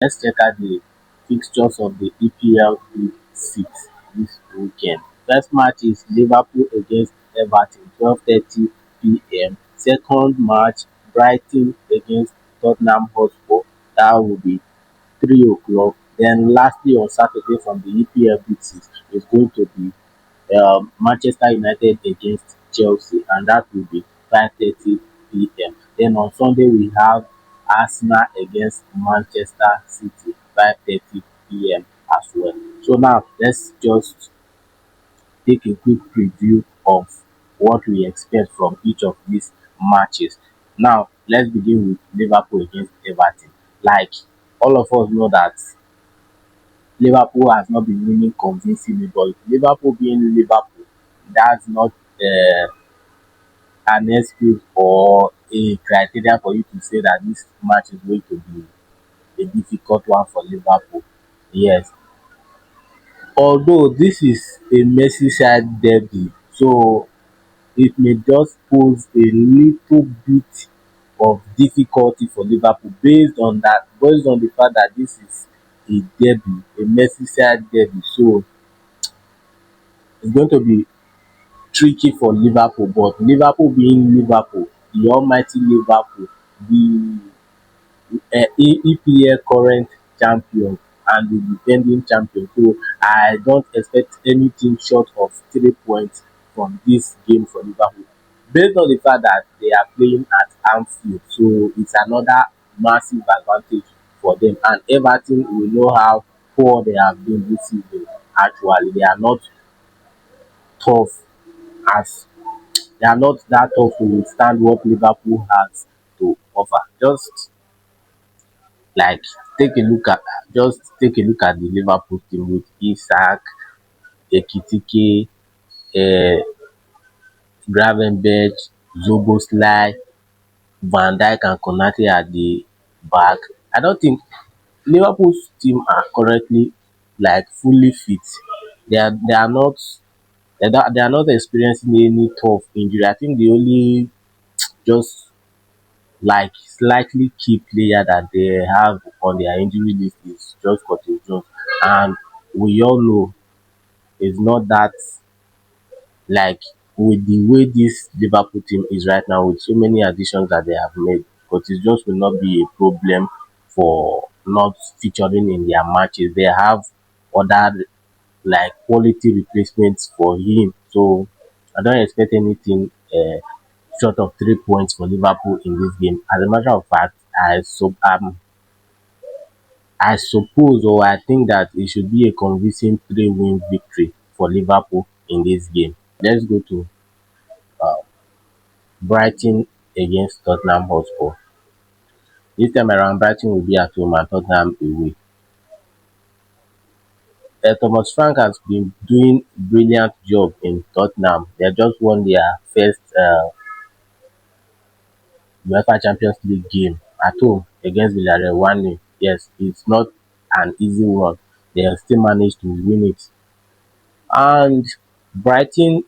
Let's check out the fixtures of the EPL Big Six this weekend. First match is Liverpool against Everton, 12:30 p.m. Second match, Brighton against Tottenham Hotspur. That will be 3 o'clock. Then lastly on Saturday from the EPL Big Six is going to be Manchester United against Chelsea, and that will be 5:30 p.m. Then on Sunday we have Arsenal against Manchester City, 5:30 p.m. as well. So now let's just take a quick preview of what we expect from each of these matches. Now let's begin with Liverpool against Everton. Like all of us know that Liverpool has not been winning convincingly, but Liverpool being Liverpool, that's not an excuse or a criteria for you to say that this match is going to be a difficult one for Liverpool. Yes, although this is a Merseyside derby, so it may just pose a little bit of difficulty for Liverpool based on the fact that this is a derby, a Merseyside derby. So it's going to be tricky for Liverpool, but Liverpool being Liverpool, the almighty Liverpool, the EPL current champion and the defending champion. So I don't expect anything short of 3 points from this game for Liverpool. Based on the fact that they are playing at Anfield, so it's another massive advantage for them. And Everton, we know how poor they have been this season. Actually, they are not tough as they are not that tough to withstand what Liverpool has to offer. Like take a look at take a look at the Liverpool team with Isak, Ekitike, um Gravenberch, Szoboszlai, Van Dijk and Konate at the back. I don't think Liverpool's team are currently like fully fit. They are not they are not experiencing any tough injury. I think the only just like slightly key player that they have on their injury list is just Curtis Jones, and we all know it's not that like with the way this Liverpool team is right now with so many additions that they have made, Curtis Jones will not be a problem for not featuring in their matches. They have other like quality replacements for him. So I don't expect anything short of 3 points for Liverpool in this game. As a matter of fact, I suppose or I think that it should be a convincing 3-win victory for Liverpool in this game. Let's go to Brighton against Tottenham Hotspur. This time around, Brighton will be at home and Tottenham away. Thomas Frank has been doing brilliant job in Tottenham. They have just won their first UEFA Champions League game at home against Villarreal 1-0. Yes, it's not an easy one. They have still managed to win it. And Brighton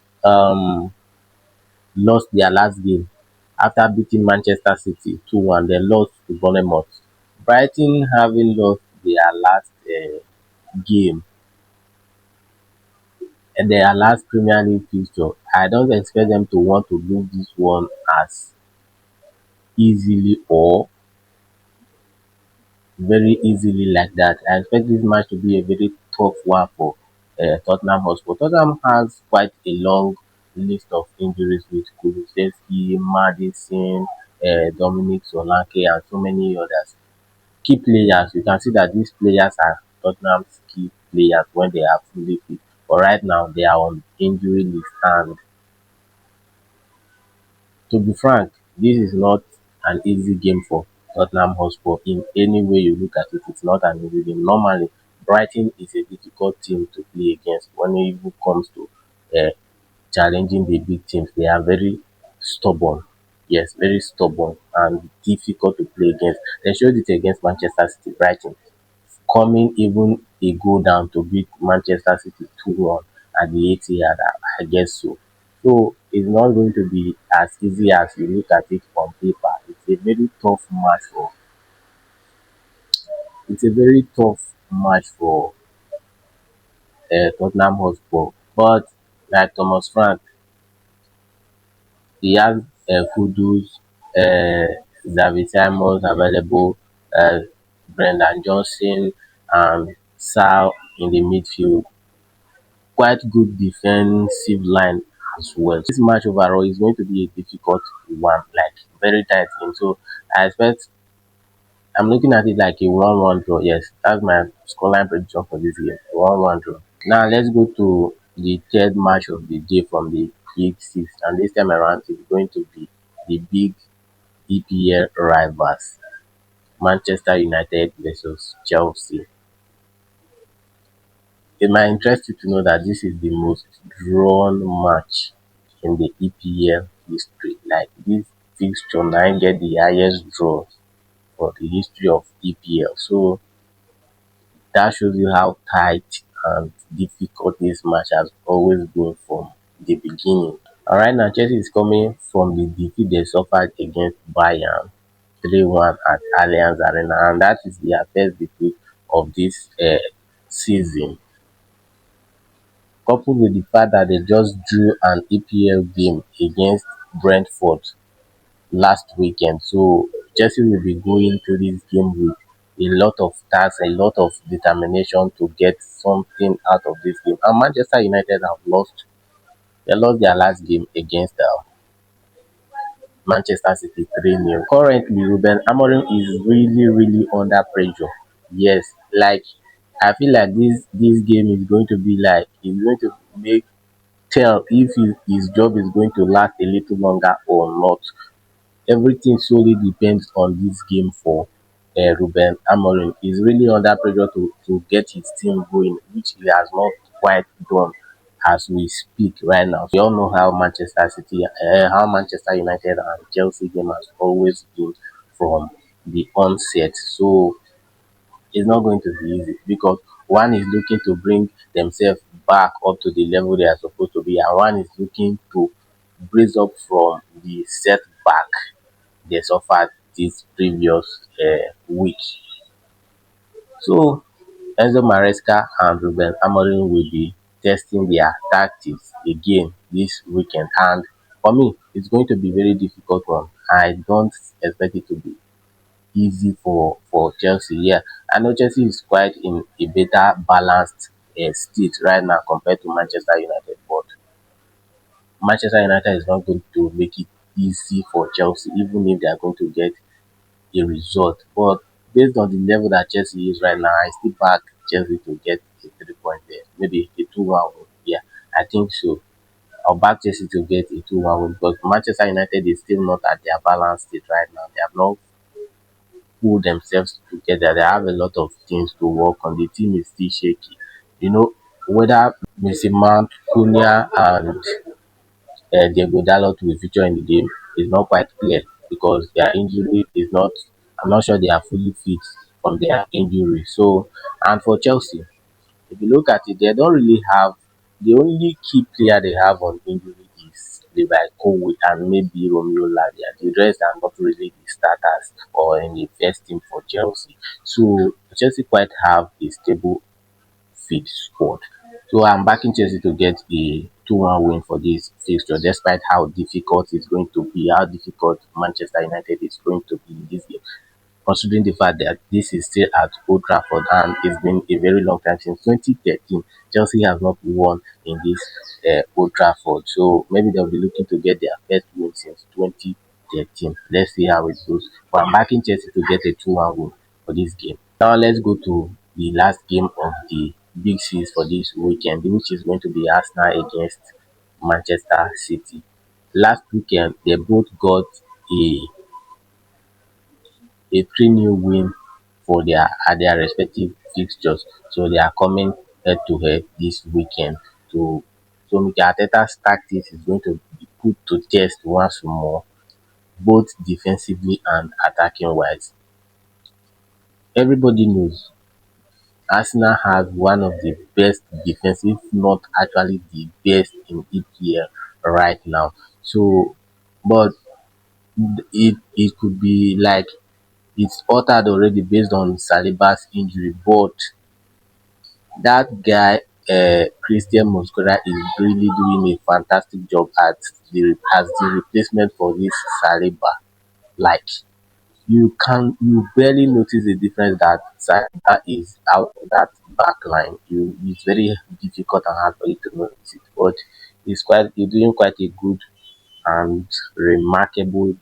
lost their last game after beating Manchester City 2-1. They lost to Bournemouth. Brighton having lost their last game and their last Premier League fixture, I don't expect them to want to lose this one as easily or very easily like that. I expect this match to be a very tough one for Tottenham Hotspur. Tottenham has quite a long list of injuries with Kulusevski, Madison, Dominic Solanke, and so many others. Key players, you can see that these players are Tottenham's key players when they are fully fit. But right now, they are on injury list, and to be frank, this is not an easy game for Tottenham Hotspur in any way you look at it. It's not an easy game. Normally, Brighton is a difficult team to play against when it even comes to uh, challenging the big teams. They are very stubborn. Yes, very stubborn and difficult to play against. They showed it against Manchester City, Brighton, coming even a goal down to beat Manchester City 2-1 at the Etihad, I guess so. So it's not going to be as easy as you look at it on paper. It's a very tough match It's a very tough match for Tottenham Hotspur. But like Thomas Frank, he has Kudus, uh, Xavi Simons available, uh, Brendan Johnson, and Sal in the midfield. Quite good defensive line as well. So this match overall is going to be a difficult one, like very tight game. So I expect I'm looking at it like a 1-1 draw. Yes, that's my scoreline prediction for this game. 1-1 draw. Now let's go to the third match of the day from the Big Six, and this time around it's going to be the big EPL rivals, Manchester United versus Chelsea. It might interest you to know that this is the most drawn match in the EPL history. Like this fixture now get the highest draw for the history of EPL. So that shows you how tight and difficult this match has always been from the beginning. Alright, now Chelsea is coming from the defeat they suffered against Bayern 3-1 at Allianz Arena, and that is their first defeat of this season, coupled with the fact that they just drew an EPL game against Brentford last weekend. So Chelsea will be going to this game with a lot of task, a lot of determination to get something out of this game. And Manchester United have lost. They lost their last game against Manchester City 3-0. Currently, Ruben Amorim is really under pressure. Yes, like I feel like this game is going to be like it's going to make tell if his job is going to last a little longer or not. Everything solely depends on this game for Ruben Amorim. He's really under pressure to get his team going, which he has not quite done as we speak right now. We all know how how Manchester United and Chelsea game has always been from the onset. So it's not going to be easy because one is looking to bring themselves back up to the level they are supposed to be, and one is looking to brace up from the setback they suffered this previous week. So Enzo Maresca and Ruben Amorim will be testing their tactics again this weekend, and for me it's going to be very difficult one. I don't expect it to be easy for Chelsea. Yeah, I know Chelsea is quite in a better balanced state right now compared to Manchester United, but Manchester United is not going to make it easy for Chelsea, even if they are going to get a result. But based on the level that Chelsea is right now, I still back Chelsea to get a 3 point there, maybe a 2-1 win. Yeah, I think so. I'll back Chelsea to get a 2-1 win because Manchester United is still not at their balanced state right now. They have not pull themselves together. They have a lot of things to work on. The team is still shaky. You know, whether Mason Mount, Cunha, and Diego Dalot will feature in the game is not quite clear because their injury is not. I'm not sure they are fully fit from their injury. So, and for Chelsea, if you look at it, they don't really have the only key player they have on injury is Levi Colwill and maybe Romeo Lavia. The rest are not really the starters or in the first team for Chelsea. So Chelsea quite have a stable fit squad. So I'm backing Chelsea to get a 2-1 win for this fixture, despite how difficult it's going to be, how difficult Manchester United is going to be in this game, considering the fact that this is still at Old Trafford and it's been a very long time since 2013. Chelsea has not won in this Old Trafford, so maybe they'll be looking to get their first win since 2013. Let's see how it goes. But I'm backing Chelsea to get a 2-1 win for this game. Now let's go to the last game of the Big Six for this weekend, which is going to be Arsenal against Manchester City. Last weekend, they both got a 3-0 win for their respective fixtures. So they are coming head to head this weekend. So Mikel Arteta's tactics is going to be put to test once more, both defensively and attacking wise. Everybody knows Arsenal has one of the best defense, if not actually the best in EPL right now. So, but it could be like It's altered already based on Saliba's injury, but that guy, Christian Mosquera, is really doing a fantastic job at as the replacement for this Saliba. Like, you barely notice the difference that Saliba is out of that back line. It's very difficult and hard for you to notice it, but he's doing quite a good and remarkable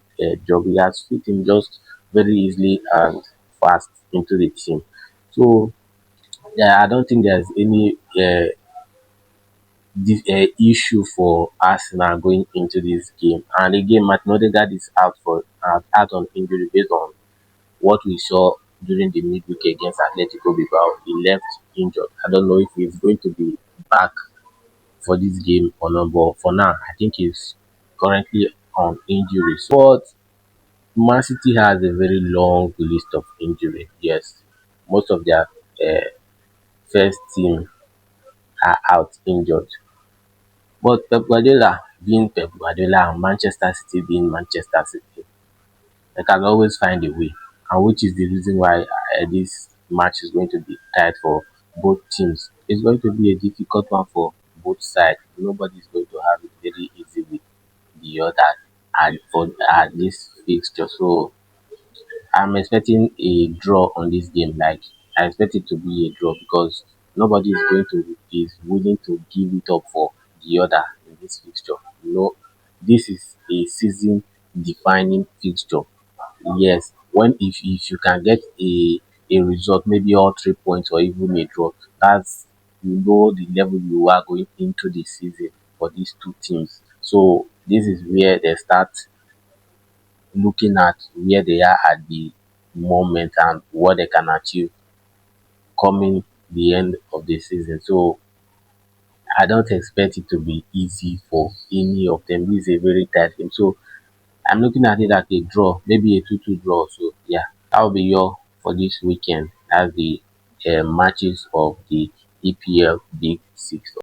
job. He has fit in just very easily and fast into the team. So yeah, I don't think there's any issue for Arsenal going into this game. And again, Martin Odegaard is out on injury based on what we saw during the midweek against Atletico Bilbao. He left injured. I don't know if he's going to be back for this game or not, but for now, I think he's currently on injury. But Man City has a very long list of injury. Yes, most of their first team are out injured. But Pep Guardiola being Pep Guardiola and Manchester City being Manchester City, they can always find a way, and which is the reason why this match is going to be tight for both teams. It's going to be a difficult one for both sides. Nobody is going to have it very easy with the other at this fixture. So I'm expecting a draw on this game. Like, I expect it to be a draw because nobody is willing to give it up for the other in this fixture. This is a season defining fixture. Yes, when if you can get a result, maybe all 3 points or even a draw, that's the level you are going into the season for these two teams. So this is where they start looking at where they are at the moment and what they can achieve coming the end of the season. So I don't expect it to be easy for any of them. This is a very tight game. So I'm looking at it like a draw, maybe a 2-2 draw. So yeah, that will be your for this weekend as the matches of the EPL Big Six.